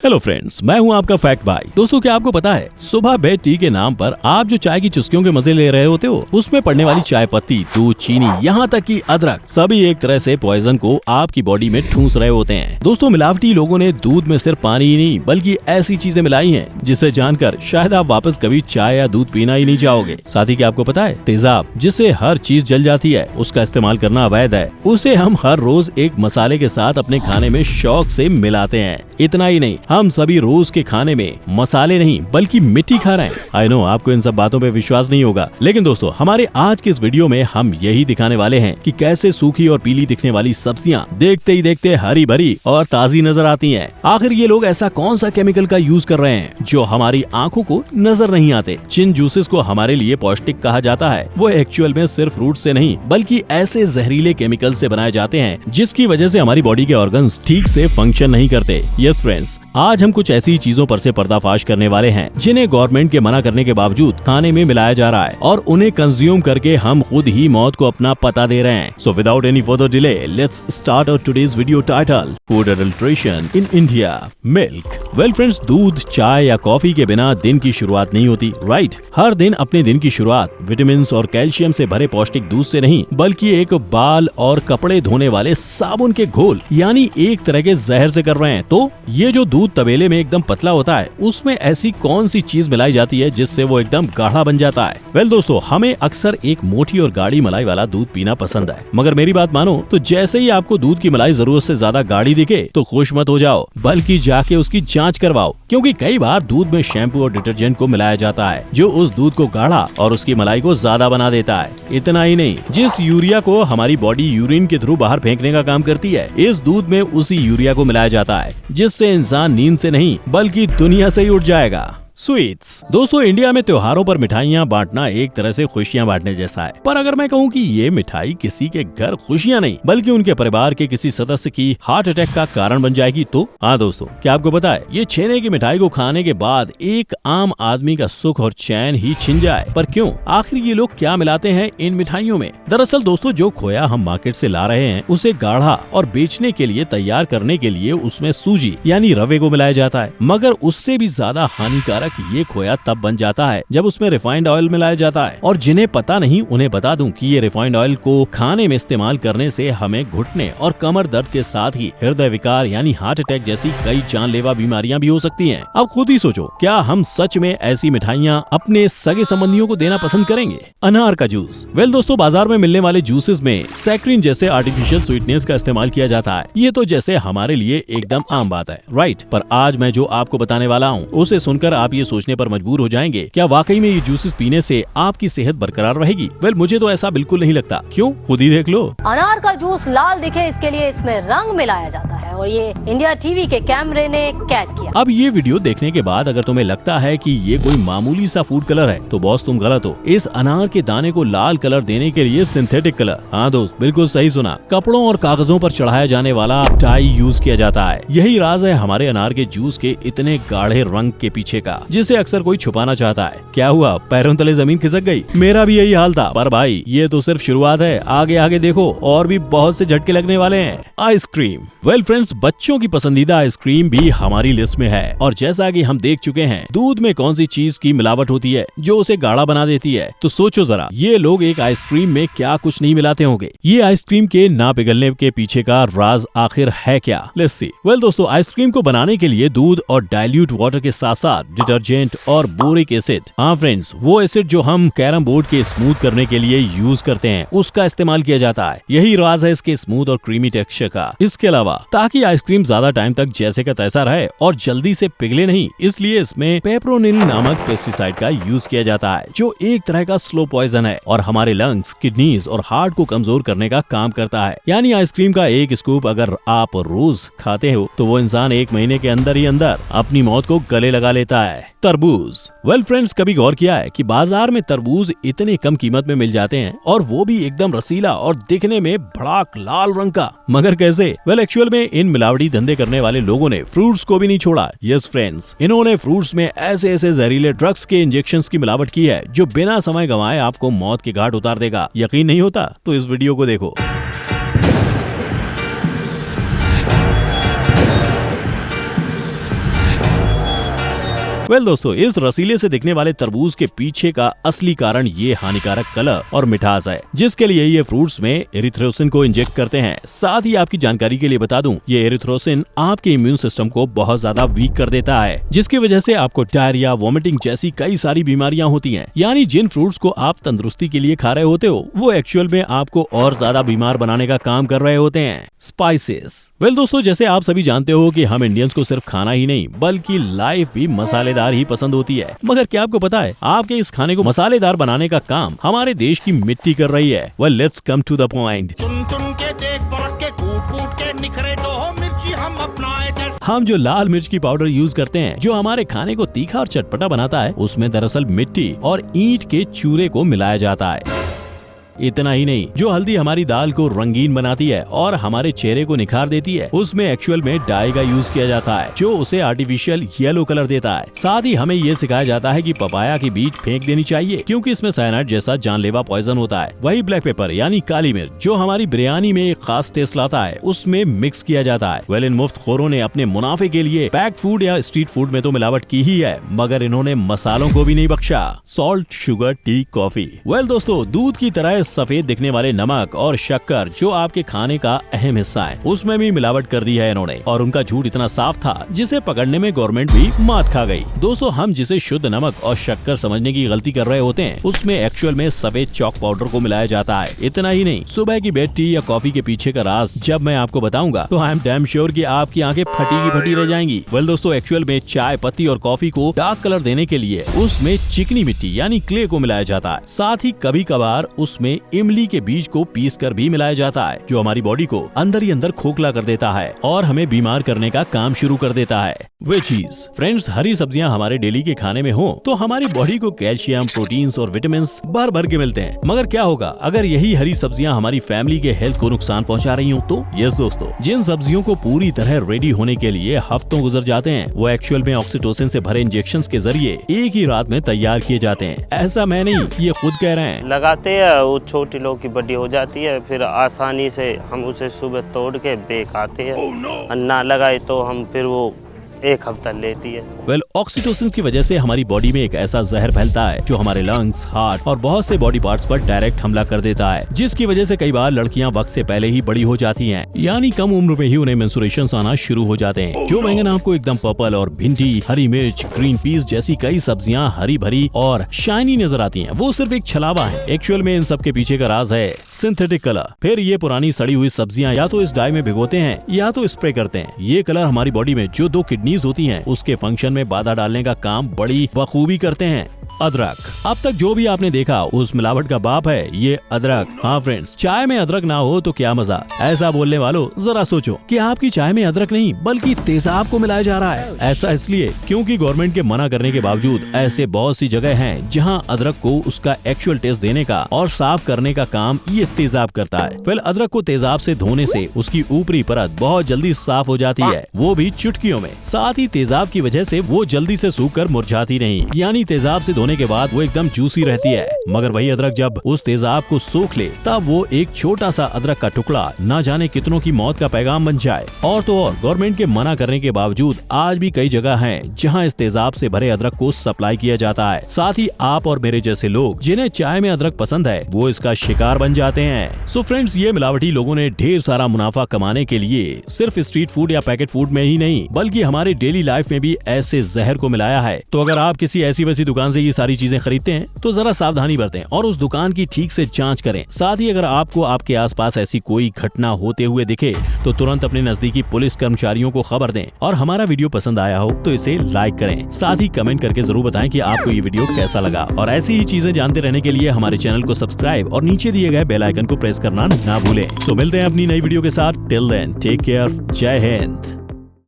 Hello friends, मैं हूं आपका फैक्ट भाई। दोस्तों, क्या आपको पता है सुबह बेड टी के नाम पर आप जो चाय की चुस्कियों के मजे ले रहे होते हो, उसमें पड़ने वाली चाय पत्ती, दूध, चीनी, यहाँ तक कि अदरक, सभी एक तरह से पॉइजन को आपकी बॉडी में ठूंस रहे होते हैं। दोस्तों, मिलावटी लोगों ने दूध में सिर्फ पानी ही नहीं बल्कि ऐसी चीजें मिलाई हैं जिसे जानकर शायद आप वापस कभी चाय या दूध पीना ही नहीं चाहोगे। साथ ही क्या आपको पता है तेजाब, जिससे हर चीज जल जाती है, उसका इस्तेमाल करना अवैध है। उसे हम हर रोज एक मसाले के साथ अपने खाने में शौक से मिलाते हैं। इतना ही नहीं, हम सभी रोज के खाने में मसाले नहीं बल्कि मिट्टी खा रहे हैं। आई नो आपको इन सब बातों पे विश्वास नहीं होगा, लेकिन दोस्तों हमारे आज के इस वीडियो में हम यही दिखाने वाले हैं कि कैसे सूखी और पीली दिखने वाली सब्जियां देखते ही देखते हरी भरी और ताजी नजर आती हैं। आखिर ये लोग ऐसा कौन सा केमिकल का यूज कर रहे हैं जो हमारी आंखों को नजर नहीं आते। जिन जूसेस को हमारे लिए पौष्टिक कहा जाता है वो एक्चुअल में सिर्फ फ्रूट से नहीं बल्कि ऐसे जहरीले केमिकल से बनाए जाते हैं जिसकी वजह से हमारी बॉडी के ऑर्गन्स ठीक से फंक्शन नहीं करते। यस फ्रेंड्स, आज हम कुछ ऐसी चीजों पर से पर्दाफाश करने वाले हैं जिन्हें गवर्नमेंट के मना करने के बावजूद खाने में मिलाया जा रहा है और उन्हें कंज्यूम करके हम खुद ही मौत को अपना पता दे रहे हैं। So without any further delay, let's start our today's video title, food adulteration in India. Milk. Well friends, दूध, चाय या कॉफी के बिना दिन की शुरुआत नहीं होती, राइट? हर दिन अपने दिन की शुरुआत विटामिन और कैल्शियम से भरे पौष्टिक दूध से नहीं बल्कि एक बाल और कपड़े धोने वाले साबुन के घोल यानी एक तरह के जहर से कर रहे हैं। तो ये जो दूध तबेले में एकदम पतला होता है, उसमें ऐसी कौन सी चीज मिलाई जाती है जिससे वो एकदम गाढ़ा बन जाता है? वेल दोस्तों, हमें अक्सर एक मोटी और गाढ़ी मलाई वाला दूध पीना पसंद है, मगर मेरी बात मानो तो जैसे ही आपको दूध की मलाई जरूरत से ज्यादा गाढ़ी दिखे तो खुश मत हो जाओ, बल्कि जाके उसकी जांच करवाओ, क्योंकि कई बार दूध में शैम्पू और डिटर्जेंट को मिलाया जाता है जो उस दूध को गाढ़ा और उसकी मलाई को ज्यादा बना देता है। इतना ही नहीं, जिस यूरिया को हमारी बॉडी यूरिन के थ्रू बाहर फेंकने का काम करती है, इस दूध में उसी यूरिया को मिलाया जाता है जिससे इंसान नींद से नहीं बल्कि दुनिया से ही उठ जाएगा। स्वीट्स। दोस्तों, इंडिया में त्योहारों पर मिठाइयाँ बांटना एक तरह से खुशियाँ बांटने जैसा है, पर अगर मैं कहूँ कि ये मिठाई किसी के घर खुशियाँ नहीं बल्कि उनके परिवार के किसी सदस्य की हार्ट अटैक का कारण बन जाएगी तो? हाँ दोस्तों, क्या आपको पता है ये छेने की मिठाई को खाने के बाद एक आम आदमी का सुख और चैन ही छिन जाए। पर क्यों? आखिर ये लोग क्या मिलाते हैं इन मिठाइयों में? दरअसल दोस्तों, जो खोया हम मार्केट से ला रहे हैं उसे गाढ़ा और बेचने के लिए तैयार करने के लिए उसमें सूजी यानी रवे को मिलाया जाता है, मगर उससे भी ज्यादा हानिकारक ये खोया तब बन जाता है जब उसमें रिफाइंड ऑयल मिलाया जाता है। और जिन्हें पता नहीं उन्हें बता दूं कि ये रिफाइंड ऑयल को खाने में इस्तेमाल करने से हमें घुटने और कमर दर्द के साथ ही हृदय विकार यानी हार्ट अटैक जैसी कई जानलेवा बीमारियां भी हो सकती हैं। अब खुद ही सोचो, क्या हम सच में ऐसी मिठाइयां अपने सगे संबंधियों को देना पसंद करेंगे? अनार का जूस। वेल दोस्तों, बाजार में मिलने वाले जूसेस में सैक्रिन जैसे आर्टिफिशियल स्वीटनेस का इस्तेमाल किया जाता है। ये तो जैसे हमारे लिए एकदम आम बात है, राइट? पर आज मैं जो आपको बताने वाला हूँ उसे सुनकर आप ये सोचने पर मजबूर हो जाएंगे, क्या वाकई में ये जूसेस पीने से आपकी सेहत बरकरार रहेगी? वेल मुझे तो ऐसा बिल्कुल नहीं लगता। क्यों? खुद ही देख लो। अनार का जूस लाल दिखे इसके लिए इसमें रंग मिलाया जाता है और ये इंडिया टीवी के कैमरे ने कैद किया। अब ये वीडियो देखने के बाद अगर तुम्हें लगता है कि ये कोई मामूली सा फूड कलर है तो बॉस तुम गलत हो। इस अनार के दाने को लाल कलर देने के लिए सिंथेटिक कलर, हाँ दोस्त बिल्कुल सही सुना, कपड़ों और कागजों पर चढ़ाया जाने वाला डाई यूज किया जाता है। यही राज है हमारे अनार के जूस के इतने गाढ़े रंग के पीछे का, जिसे अक्सर कोई छुपाना चाहता है। क्या हुआ? पैरों तले जमीन खिसक गई? मेरा भी यही हाल था। पर भाई ये तो सिर्फ शुरुआत है, आगे आगे देखो और भी बहुत से झटके लगने वाले हैं। आइसक्रीम। वेल फ्रेंड्स, बच्चों की पसंदीदा आइसक्रीम भी हमारी लिस्ट में है और जैसा कि हम देख चुके हैं दूध में कौन सी चीज की मिलावट होती है जो उसे गाढ़ा बना देती है, तो सोचो जरा ये लोग एक आइसक्रीम में क्या कुछ नहीं मिलाते होंगे। ये आइसक्रीम के ना पिघलने के पीछे का राज आखिर है क्या? Let's see. वेल दोस्तों, आइसक्रीम को बनाने के लिए दूध और डाइल्यूट वाटर के साथ साथ डिटर्जेंट और बोरिक एसिड, हाँ फ्रेंड्स वो एसिड जो हम कैरम बोर्ड के स्मूथ करने के लिए यूज करते हैं, उसका इस्तेमाल किया जाता है। यही राज है इसके स्मूथ और क्रीमी टेक्सचर का। इसके अलावा ताकि आइसक्रीम ज्यादा टाइम तक जैसे का तैसा रहे और जल्दी से पिघले नहीं, इसलिए इसमें पेप्रोनिल नामक पेस्टिसाइड का यूज किया जाता है जो एक तरह का स्लो पॉइजन है और हमारे लंग्स, किडनीज और हार्ट को कमजोर करने का काम करता है। यानी आइसक्रीम का एक स्कूप अगर आप रोज खाते हो तो वो इंसान 1 महीने के अंदर ही अंदर अपनी मौत को गले लगा लेता है। तरबूज। वेल फ्रेंड्स, कभी गौर किया है कि बाजार में तरबूज इतने कम कीमत में मिल जाते हैं और वो भी एकदम रसीला और दिखने में भड़ाक लाल रंग का, मगर कैसे? वेल एक्चुअल में इन मिलावटी धंधे करने वाले लोगों ने फ्रूट्स को भी नहीं छोड़ा। यस फ्रेंड्स, इन्होंने फ्रूट्स में ऐसे ऐसे जहरीले ड्रग्स के इंजेक्शंस की मिलावट की है जो बिना समय गंवाए आपको मौत के घाट उतार देगा। यकीन नहीं होता तो इस वीडियो को देखो। वेल दोस्तों, इस रसीले से दिखने वाले तरबूज के पीछे का असली कारण ये हानिकारक कलर और मिठास है, जिसके लिए ये फ्रूट्स में एरिथ्रोसिन को इंजेक्ट करते हैं। साथ ही आपकी जानकारी के लिए बता दूं, ये एरिथ्रोसिन आपके इम्यून सिस्टम को बहुत ज्यादा वीक कर देता है, जिसकी वजह से आपको डायरिया, वोमिटिंग जैसी कई सारी बीमारियां होती हैं। यानी जिन फ्रूट्स को आप तंदुरुस्ती के लिए खा रहे होते हो, वो एक्चुअल में आपको और ज्यादा बीमार बनाने का काम कर रहे होते हैं। स्पाइसेस। वेल दोस्तों, जैसे आप सभी जानते हो कि हम इंडियंस को सिर्फ खाना ही नहीं बल्कि लाइफ भी मसालेदार ही पसंद होती है। मगर क्या आपको पता है, आपके इस खाने को मसालेदार बनाने का काम हमारे देश की मिट्टी कर रही है। Well let's come to the point. चुन चुन के देख परख के कूट कूट के निखरे तो हो मिर्ची हम अपनाए जैसे। हम जो लाल मिर्च की पाउडर यूज करते हैं, जो हमारे खाने को तीखा और चटपटा बनाता है, उसमें दरअसल मिट्टी और ईंट के चूरे को मिलाया जाता है। इतना ही नहीं, जो हल्दी हमारी दाल को रंगीन बनाती है और हमारे चेहरे को निखार देती है, उसमें एक्चुअल में डाई का यूज किया जाता है, जो उसे आर्टिफिशियल येलो कलर देता है। साथ ही हमें ये सिखाया जाता है कि पपाया की बीज फेंक देनी चाहिए, क्योंकि इसमें साइनाइड जैसा जानलेवा पॉइजन होता है। वही ब्लैक पेपर यानी काली मिर्च, जो हमारी बिरयानी में एक खास टेस्ट लाता है, उसमें मिक्स किया जाता है। वेल, इन मुफ्तखोरों ने अपने मुनाफे के लिए पैक फूड या स्ट्रीट फूड में तो मिलावट की ही है, मगर इन्होंने मसालों को भी नहीं बख्शा। Salt, sugar, T, coffee. Well दोस्तों, दूध की तरह सफेद दिखने वाले नमक और शक्कर, जो आपके खाने का अहम हिस्सा है, उसमें भी मिलावट कर दी है इन्होंने। और उनका झूठ इतना साफ था, जिसे पकड़ने में गवर्नमेंट भी मात खा गई। दोस्तों, हम जिसे शुद्ध नमक और शक्कर समझने की गलती कर रहे होते हैं, उसमें एक्चुअल में सफेद चॉक पाउडर को मिलाया जाता है। इतना ही नहीं, सुबह की बेड टी या कॉफी के पीछे का राज जब मैं आपको बताऊंगा, तो आई एम डैम श्योर कि आपकी आंखें फटी की फटी रह जाएंगी। वेल दोस्तों, एक्चुअल में चाय पत्ती और कॉफी को डार्क कलर देने के लिए उसमें चिकनी मिट्टी यानी क्ले को मिलाया जाता है। साथ ही कभी कभार उसमें इमली के बीज को पीस कर भी मिलाया जाता है, जो हमारी बॉडी को अंदर ही अंदर खोखला कर देता है और हमें बीमार करने का काम शुरू कर देता है। वे चीज फ्रेंड्स, हरी सब्जियां हमारे डेली के खाने में हो तो हमारी बॉडी को कैल्शियम, प्रोटीन्स और विटामिन भर भर के मिलते हैं। मगर क्या होगा अगर यही हरी सब्जियां हमारी फैमिली के हेल्थ को नुकसान पहुंचा रही हो तो? यस दोस्तों, जिन सब्जियों को पूरी तरह रेडी होने के लिए हफ्तों गुजर जाते हैं, वो एक्चुअल में ऑक्सीटोसिन से भरे इंजेक्शंस के जरिए एक ही रात में तैयार किए जाते हैं। ऐसा मैं नहीं, ये खुद कह रहे हैं। लगाते हैं, वो छोटी लोग की बड़ी हो जाती है, फिर आसानी से हम उसे सुबह तोड़ के बेक आते हैं। ना लगाए तो हम फिर वो एक हफ्ता लेती है। वेल, ऑक्सीटोसिन की वजह से हमारी बॉडी में एक ऐसा जहर फैलता है, जो हमारे लंग्स, हार्ट और बहुत से बॉडी पार्ट्स पर डायरेक्ट हमला कर देता है, जिसकी वजह से कई बार लड़कियां वक्त से पहले ही बड़ी हो जाती हैं, यानी कम उम्र में ही उन्हें मेंस्ट्रुएशंस आना शुरू हो जाते हैं। जो बैंगन आपको एकदम पर्पल और भिंडी, हरी मिर्च, ग्रीन पीस जैसी कई सब्जियां हरी भरी और शाइनी नजर आती हैं, वो सिर्फ एक छलावा है। एक्चुअल में इन सब के पीछे का राज है सिंथेटिक कलर। फिर ये पुरानी सड़ी हुई सब्जियां या तो इस डाई में भिगोते हैं या तो स्प्रे करते हैं। ये कलर हमारी बॉडी में जो 2 किडनीज होती हैं, उसके फंक्शन में बाधा डालने का काम बड़ी बखूबी करते हैं। अदरक। अब तक जो भी आपने देखा उस मिलावट का बाप है ये अदरक। हाँ फ्रेंड्स, चाय में अदरक ना हो तो क्या मजा। ऐसा बोलने वालों जरा सोचो कि आपकी चाय में अदरक नहीं बल्कि तेजाब को मिलाया जा रहा है। ऐसा इसलिए क्योंकि गवर्नमेंट के मना करने के बावजूद ऐसे बहुत सी जगह हैं जहां अदरक को उसका एक्चुअल टेस्ट देने का और साफ करने का काम ये तेजाब करता है। फिर अदरक को तेजाब से धोने से उसकी ऊपरी परत बहुत जल्दी साफ हो जाती है, वो भी चुटकियों में। साथ ही तेजाब की वजह से वो जल्दी से सूख कर मुरझाती नहीं, यानी तेजाब से धोने के बाद वो एकदम जूसी रहती है। मगर वही अदरक जब उस तेजाब को सोख ले, तब वो एक छोटा सा अदरक का टुकड़ा ना जाने कितनों की मौत का पैगाम बन जाए। और तो और गवर्नमेंट के मना करने के बावजूद आज भी कई जगह हैं जहां इस तेजाब से भरे अदरक को सप्लाई किया जाता है। साथ ही आप और मेरे जैसे लोग जिन्हें चाय में अदरक पसंद है, वो इसका शिकार बन जाते हैं। सो फ्रेंड्स, ये मिलावटी लोगों ने ढेर सारा मुनाफा कमाने के लिए सिर्फ स्ट्रीट फूड या पैकेट फूड में ही नहीं बल्कि हमारे डेली लाइफ में भी ऐसे जहर को मिलाया है। तो अगर आप किसी ऐसी वैसी दुकान से ये सारी चीजें खरीदते हैं तो जरा सावधानी बरतें और उस दुकान की ठीक से जांच करें। साथ ही अगर आपको आपके आसपास ऐसी कोई घटना होते हुए दिखे तो तुरंत अपने नजदीकी पुलिस कर्मचारियों को खबर दें। और हमारा वीडियो पसंद आया हो तो इसे लाइक करें। साथ ही कमेंट करके जरूर बताएं कि आपको ये वीडियो कैसा लगा। और ऐसी ही चीजें जानते रहने के लिए हमारे चैनल को सब्सक्राइब और नीचे दिए गए बेल आइकन को प्रेस करना ना भूलें। सो मिलते हैं अपनी नई वीडियो के साथ। Till then take care. जय हिंद।